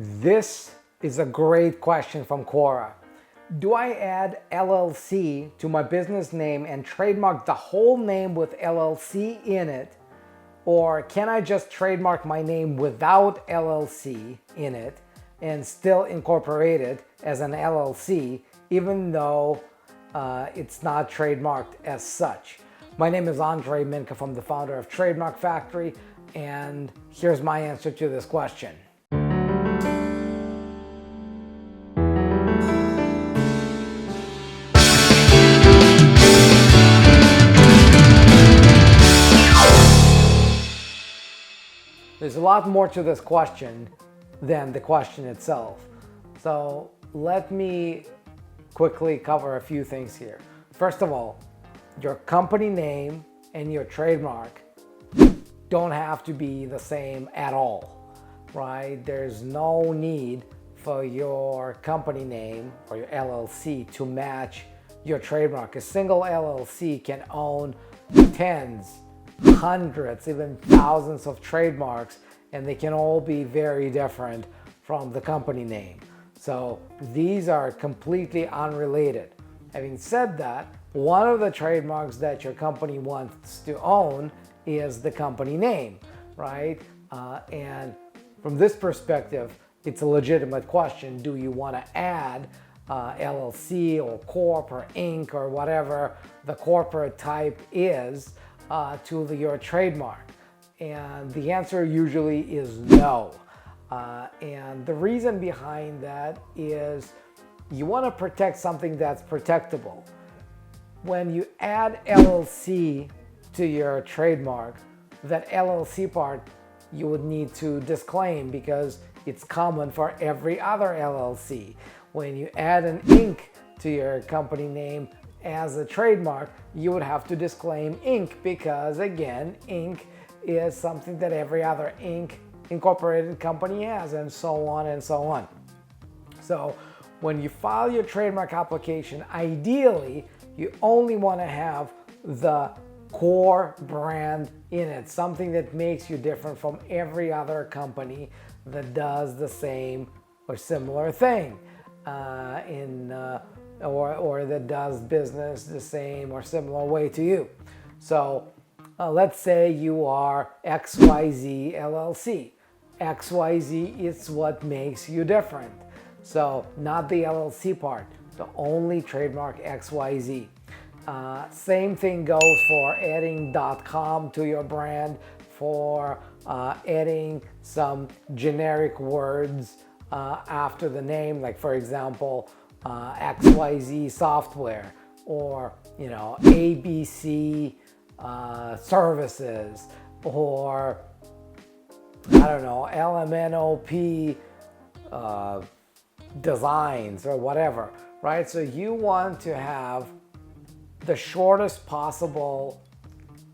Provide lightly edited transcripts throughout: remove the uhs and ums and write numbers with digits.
This is a great question from Quora. Do I add LLC to my business name and trademark the whole name with LLC in it? Or can I just trademark my name without LLC in it and still incorporate it as an LLC even though it's not trademarked as such? My name is Andrei Minka, from the founder of Trademark Factory, and here's my answer to this question. There's a lot more to this question than the question itself. So let me quickly cover a few things here. First of all, your company name and your trademark don't have to be the same at all, right? There's no need for your company name or your LLC to match your trademark. A single LLC can own tens, hundreds, even thousands of trademarks, and they can all be very different from the company name. So these are completely unrelated. Having said that, one of the trademarks that your company wants to own is the company name, right? And from this perspective, it's a legitimate question. Do you want to add LLC or Corp or Inc. or whatever the corporate type is to your trademark? And the answer usually is no. And the reason behind that is you want to protect something that's protectable. When you add LLC to your trademark, that LLC part you would need to disclaim because it's common for every other LLC. When you add an Inc. to your company name as a trademark, you would have to disclaim Inc. because, again, Inc. is something that every other Inc. incorporated company has, and so on and so on. So when you file your trademark application, ideally you only want to have the core brand in it, something that makes you different from every other company that does the same or similar thing or that does business the same or similar way to you. So let's say you are XYZ LLC. XYZ is what makes you different. So not the LLC part, the only trademark XYZ. Same thing goes for adding .com to your brand, for adding some generic words after the name, like for example, XYZ software, or ABC services, or I don't know, LMNOP designs or whatever, right? So you want to have the shortest possible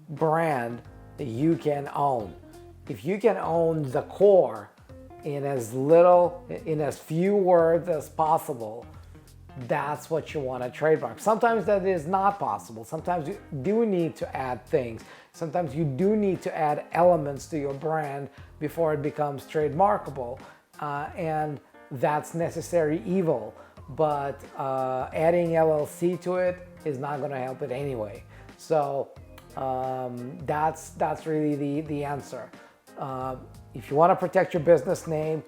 brand that you can own. If you can own the core in as few words as possible, that's what you want to trademark. Sometimes that is not possible. Sometimes you do need to add things. Sometimes you do need to add elements to your brand before it becomes trademarkable, and that's necessary evil. But adding LLC to it is not going to help it anyway. So that's really the answer. If you want to protect your business name,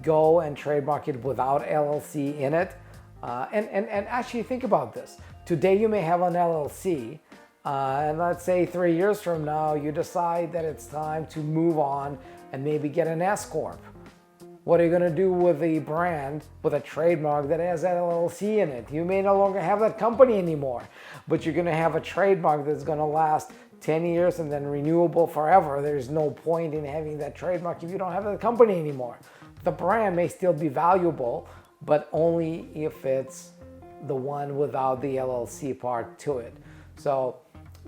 go and trademark it without LLC in it. And actually think about this. Today you may have an LLC, and let's say 3 years from now you decide that it's time to move on and maybe get an S Corp. What are you going to do with the brand, with a trademark that has LLC in it? You may no longer have that company anymore, but you're going to have a trademark that's going to last 10 years and then renewable forever. There's no point in having that trademark if you don't have that company anymore. The brand may still be valuable, but only if it's the one without the LLC part to it. So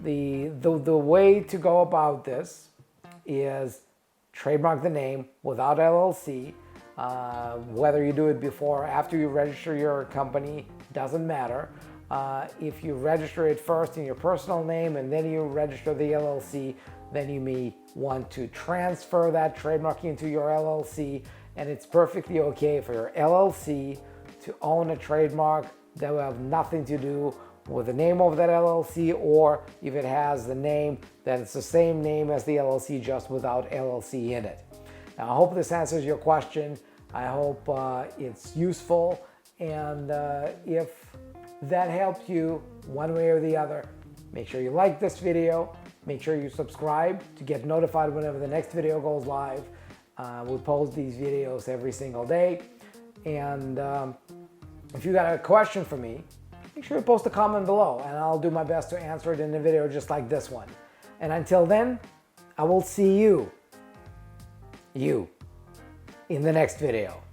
the way to go about this is trademark the name without LLC. Whether you do it before or after you register your company, doesn't matter. If you register it first in your personal name and then you register the LLC, then you may want to transfer that trademark into your LLC and it's perfectly okay for your LLC to own a trademark that will have nothing to do with the name of that LLC, or if it has the name, then it's the same name as the LLC, just without LLC in it. Now, I hope this answers your question. I hope it's useful, and if that helped you one way or the other, make sure you like this video, make sure you subscribe to get notified whenever the next video goes live. We post these videos every single day, and if you got a question for me, make sure you post a comment below, and I'll do my best to answer it in a video just like this one. And until then, I will see you in the next video.